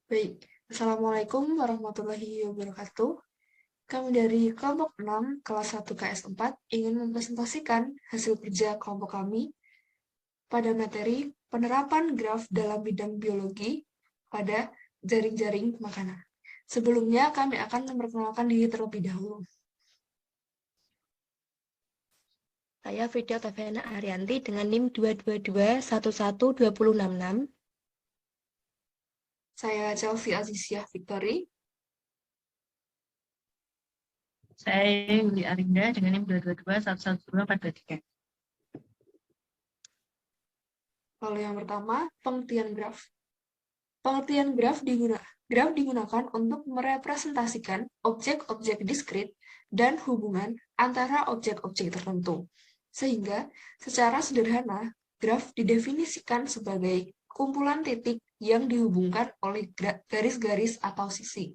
Baik, Assalamualaikum warahmatullahi wabarakatuh. Kami dari kelompok 6, kelas 1 KS4 ingin mempresentasikan hasil kerja kelompok kami pada materi penerapan graf dalam bidang biologi pada jaring-jaring makanan. Sebelumnya, kami akan memperkenalkan diri terlebih dahulu. Saya Vidya Taviana Arianti dengan NIM 222112066. Saya Chelsea Azizia Victory. Saya Yuli Arinda dengan NIM 222112423. Lalu yang pertama, pengertian graf. Pengertian graf digunakan untuk merepresentasikan objek-objek diskrit dan hubungan antara objek-objek tertentu. Sehingga, secara sederhana, graf didefinisikan sebagai kumpulan titik yang dihubungkan oleh garis-garis atau sisi.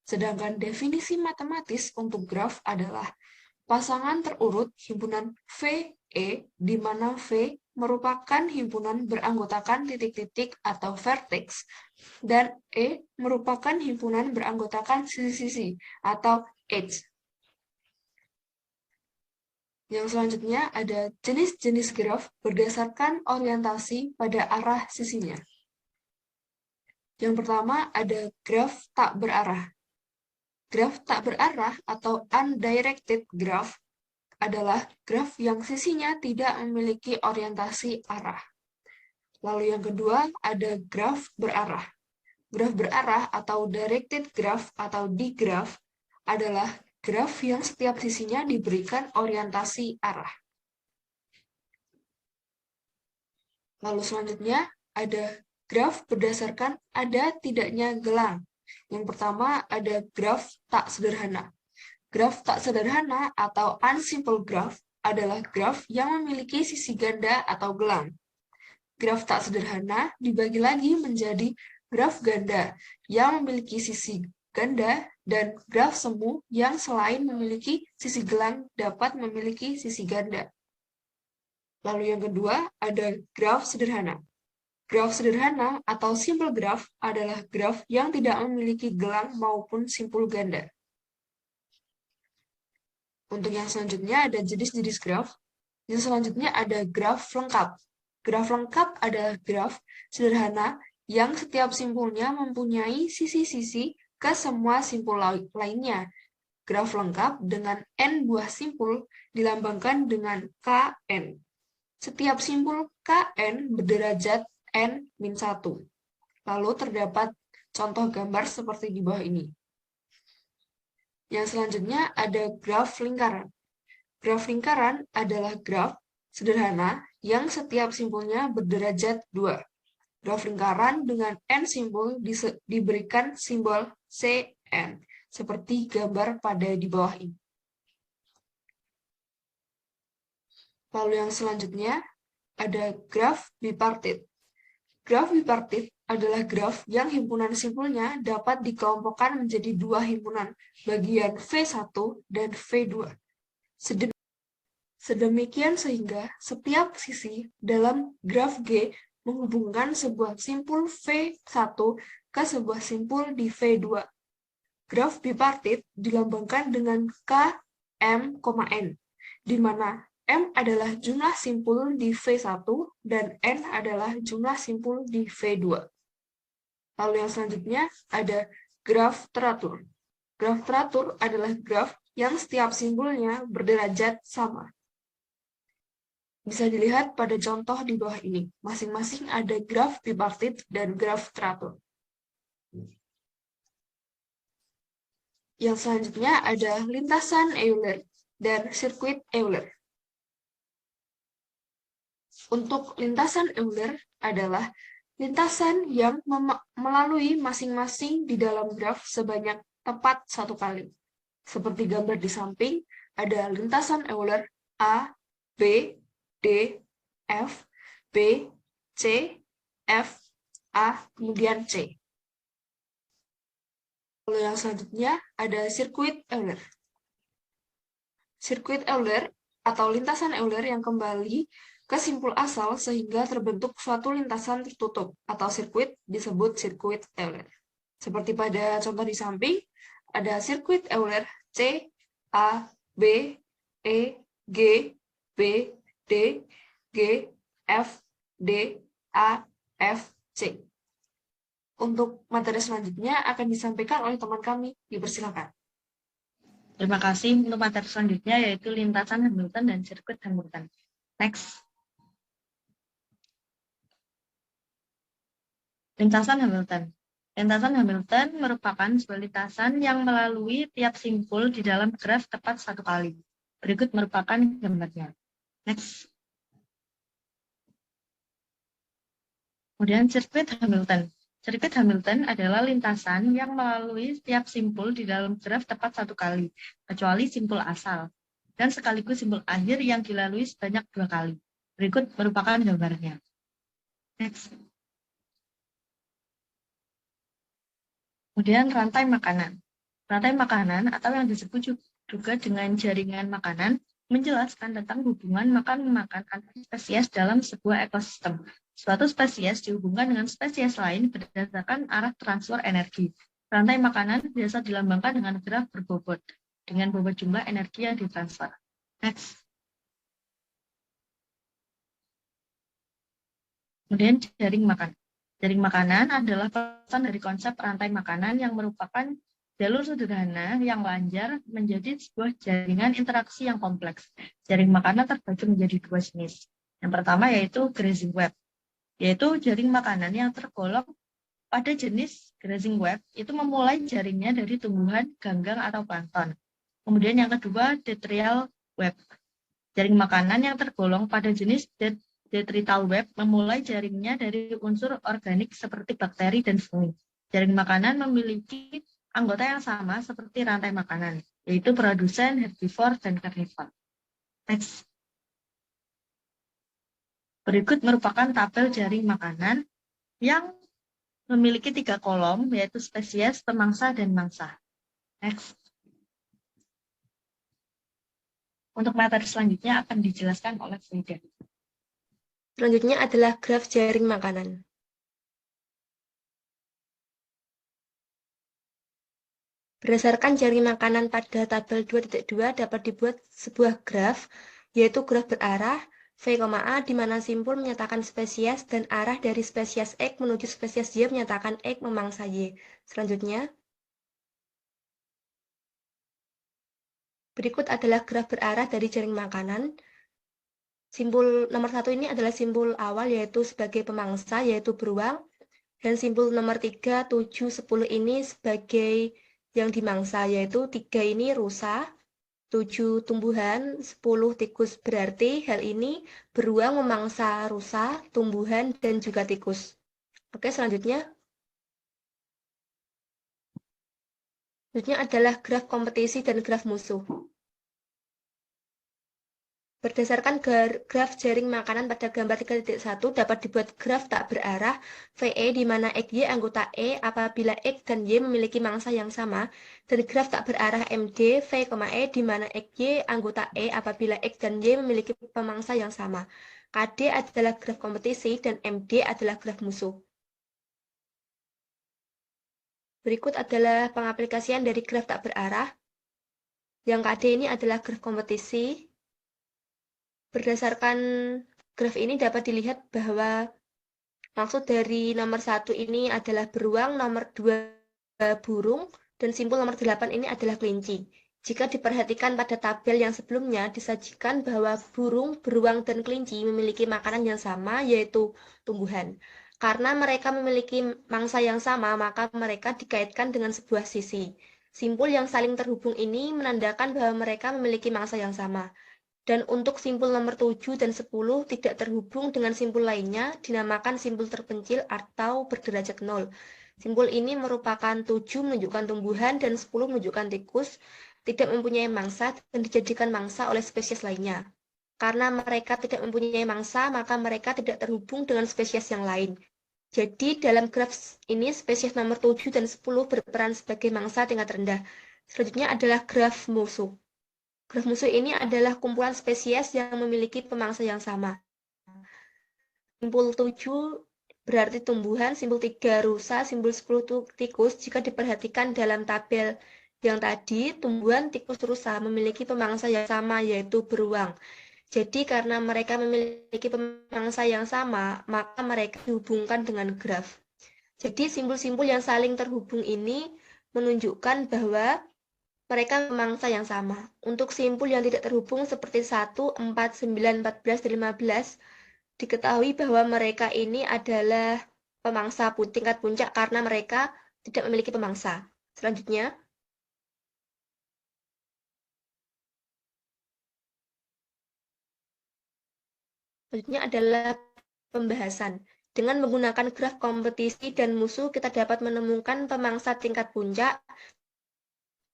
Sedangkan definisi matematis untuk graf adalah pasangan terurut himpunan VE, di mana V merupakan himpunan beranggotakan titik-titik atau vertex, dan E merupakan himpunan beranggotakan sisi-sisi atau edge. Yang selanjutnya ada jenis-jenis graf berdasarkan orientasi pada arah sisinya. Yang pertama ada graf tak berarah. Graf tak berarah atau undirected graph adalah graf yang sisinya tidak memiliki orientasi arah. Lalu yang kedua ada graf berarah. Graf berarah atau directed graph atau digraph adalah graf yang setiap sisinya diberikan orientasi arah. Lalu selanjutnya ada graf berdasarkan ada tidaknya gelang. Yang pertama ada graf tak sederhana. Graf tak sederhana atau unsimple graph adalah graf yang memiliki sisi ganda atau gelang. Graf tak sederhana dibagi lagi menjadi graf ganda yang memiliki sisi ganda dan graf semu yang selain memiliki sisi gelang dapat memiliki sisi ganda. Lalu yang kedua ada graf sederhana. Graf sederhana atau simple graph adalah graf yang tidak memiliki gelang maupun simpul ganda. Untuk yang selanjutnya ada jenis-jenis graf. Yang selanjutnya ada graf lengkap. Graf lengkap adalah graf sederhana yang setiap simpulnya mempunyai sisi-sisi ke semua simpul lainnya. Graf lengkap dengan n buah simpul dilambangkan dengan Kn. Setiap simpul Kn berderajat n-1. Lalu terdapat contoh gambar seperti di bawah ini. Yang selanjutnya ada graf lingkaran. Graf lingkaran adalah graf sederhana yang setiap simpulnya berderajat 2. Graf lingkaran dengan n simpul diberikan simbol Cn, seperti gambar pada di bawah ini. Lalu yang selanjutnya ada graf bipartit. Graf bipartit adalah graf yang himpunan simpulnya dapat dikelompokkan menjadi dua himpunan, bagian V1 dan V2. Sedemikian sehingga setiap sisi dalam graf G menghubungkan sebuah simpul V1 ke sebuah simpul di V2. Graf bipartit dilambangkan dengan K, M, N, di mana M adalah jumlah simpul di V1 dan N adalah jumlah simpul di V2. Lalu yang selanjutnya ada graf teratur. Graf teratur adalah graf yang setiap simpulnya berderajat sama. Bisa dilihat pada contoh di bawah ini. Masing-masing ada graf bipartit dan graf teratur. Yang selanjutnya ada lintasan Euler dan sirkuit Euler. Untuk lintasan Euler adalah lintasan yang melalui masing-masing di dalam graf sebanyak tepat satu kali. Seperti gambar di samping, ada lintasan Euler A, B, D, F, B, C, F, A, kemudian C. Lalu yang selanjutnya ada sirkuit Euler. Sirkuit Euler atau lintasan Euler yang kembali ke simpul asal sehingga terbentuk suatu lintasan tertutup atau sirkuit disebut sirkuit Euler. Seperti pada contoh di samping, ada sirkuit Euler C, A, B, E, G, B, D, G, F, D, A, F, C. Untuk materi selanjutnya akan disampaikan oleh teman kami. Dipersilakan. Terima kasih. Untuk materi selanjutnya yaitu lintasan Hamilton dan sirkuit Hamilton. Next. Lintasan Hamilton. Lintasan Hamilton merupakan sebuah lintasan yang melalui tiap simpul di dalam graf tepat satu kali. Berikut merupakan gambarnya. Next. Kemudian sirkuit Hamilton. Sirkuit Hamilton adalah lintasan yang melalui setiap simpul di dalam graf tepat satu kali, kecuali simpul asal, dan sekaligus simpul akhir yang dilalui sebanyak 2 kali. Berikut merupakan gambarnya. Next. Kemudian rantai makanan. Rantai makanan atau yang disebut juga dengan jaringan makanan menjelaskan tentang hubungan makan-memakan antar spesies dalam sebuah ekosistem. Suatu spesies dihubungkan dengan spesies lain berdasarkan arah transfer energi. Rantai makanan biasa dilambangkan dengan graf berbobot, dengan bobot jumlah energi yang ditransfer. Next. Kemudian jaring makanan. Jaring makanan adalah pesan dari konsep rantai makanan yang merupakan jalur sederhana yang lancar menjadi sebuah jaringan interaksi yang kompleks. Jaring makanan terbagi menjadi 2 jenis. Yang pertama yaitu grazing web, yaitu jaring makanan yang tergolong pada jenis grazing web, itu memulai jaringnya dari tumbuhan, ganggang, atau plankton. Kemudian yang kedua, detrital web. Jaring makanan yang tergolong pada jenis detrital web memulai jaringnya dari unsur organik seperti bakteri dan fungi. Jaring makanan memiliki anggota yang sama seperti rantai makanan, yaitu produsen, herbivore, dan karnivor. Next. Berikut merupakan tabel jaring makanan yang memiliki 3 kolom, yaitu spesies, pemangsa, dan mangsa. Next. Untuk materi selanjutnya akan dijelaskan oleh Frida. Selanjutnya adalah graf jaring makanan. Berdasarkan jaring makanan pada tabel 2.2 dapat dibuat sebuah graf, yaitu graf berarah V, A, di mana simpul menyatakan spesies dan arah dari spesies X menuju spesies Y menyatakan X memangsa Y. Selanjutnya, berikut adalah graf berarah dari jaring makanan. Simpul nomor 1 ini adalah simpul awal yaitu sebagai pemangsa, yaitu beruang. Dan simpul nomor 3, 7, 10 ini sebagai yang dimangsa, yaitu 3 ini rusa, 7 tumbuhan, 10 tikus. Berarti hal ini beruang memangsa rusa, tumbuhan, dan juga tikus. Oke, selanjutnya. Selanjutnya adalah graf kompetisi dan graf musuh. Berdasarkan graf jaring makanan pada gambar 3.1 dapat dibuat graf tak berarah VE di mana XY anggota E apabila X dan Y memiliki mangsa yang sama, dan graf tak berarah MD V, E di mana XY anggota E apabila X dan Y memiliki pemangsa yang sama. KD adalah graf kompetisi dan MD adalah graf musuh. Berikut adalah pengaplikasian dari graf tak berarah. Yang KD ini adalah graf kompetisi. Berdasarkan graf ini dapat dilihat bahwa maksud dari nomor 1 ini adalah beruang, nomor 2 burung, dan simpul nomor 8 ini adalah kelinci. Jika diperhatikan pada tabel yang sebelumnya disajikan bahwa burung, beruang, dan kelinci memiliki makanan yang sama, yaitu tumbuhan. Karena mereka memiliki mangsa yang sama, maka mereka dikaitkan dengan sebuah sisi. Simpul yang saling terhubung ini menandakan bahwa mereka memiliki mangsa yang sama. Dan untuk simpul nomor 7 dan 10 tidak terhubung dengan simpul lainnya, dinamakan simpul terpencil atau berderajat 0. Simpul ini merupakan 7 menunjukkan tumbuhan dan 10 menunjukkan tikus, tidak mempunyai mangsa dan dijadikan mangsa oleh spesies lainnya. Karena mereka tidak mempunyai mangsa, maka mereka tidak terhubung dengan spesies yang lain. Jadi dalam graf ini spesies nomor 7 dan 10 berperan sebagai mangsa tingkat rendah. Selanjutnya adalah graf musuh. Graf musuh ini adalah kumpulan spesies yang memiliki pemangsa yang sama. Simpul 7 berarti tumbuhan, simbol 3 rusa, simbol 10 tikus. Jika diperhatikan dalam tabel yang tadi, tumbuhan, tikus, rusa memiliki pemangsa yang sama, yaitu beruang. Jadi karena mereka memiliki pemangsa yang sama, maka mereka dihubungkan dengan graf. Jadi simbol-simbol yang saling terhubung ini menunjukkan bahwa mereka memangsa yang sama. Untuk simbol yang tidak terhubung seperti 1, 4, 9, 14, dan 15, diketahui bahwa mereka ini adalah pemangsa tingkat puncak karena mereka tidak memiliki pemangsa. Selanjutnya adalah pembahasan. Dengan menggunakan graf kompetisi dan musuh, kita dapat menemukan pemangsa tingkat puncak,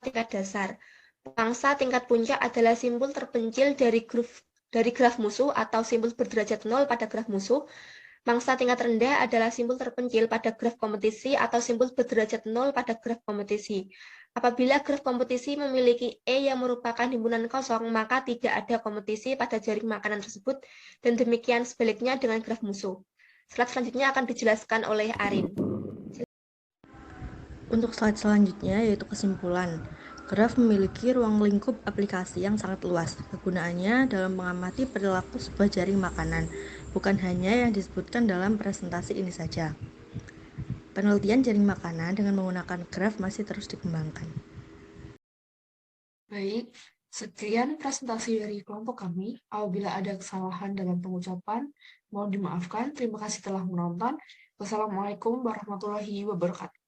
tingkat dasar. Pemangsa tingkat puncak adalah simbol terpencil dari graf musuh atau simbol berderajat 0 pada graf musuh. Mangsa tingkat rendah adalah simbol terpencil pada graf kompetisi atau simbol berderajat 0 pada graf kompetisi. Apabila graf kompetisi memiliki E yang merupakan himpunan kosong, maka tidak ada kompetisi pada jaring makanan tersebut, dan demikian sebaliknya dengan graf musuh. Slide selanjutnya akan dijelaskan oleh Arin. Untuk slide selanjutnya yaitu kesimpulan. Graf memiliki ruang lingkup aplikasi yang sangat luas. Kegunaannya dalam mengamati perilaku sebuah jaring makanan, bukan hanya yang disebutkan dalam presentasi ini saja. Penelitian jaring makanan dengan menggunakan graf masih terus dikembangkan. Baik, sekian presentasi dari kelompok kami. Apabila ada kesalahan dalam pengucapan, mohon dimaafkan. Terima kasih telah menonton. Wassalamualaikum warahmatullahi wabarakatuh.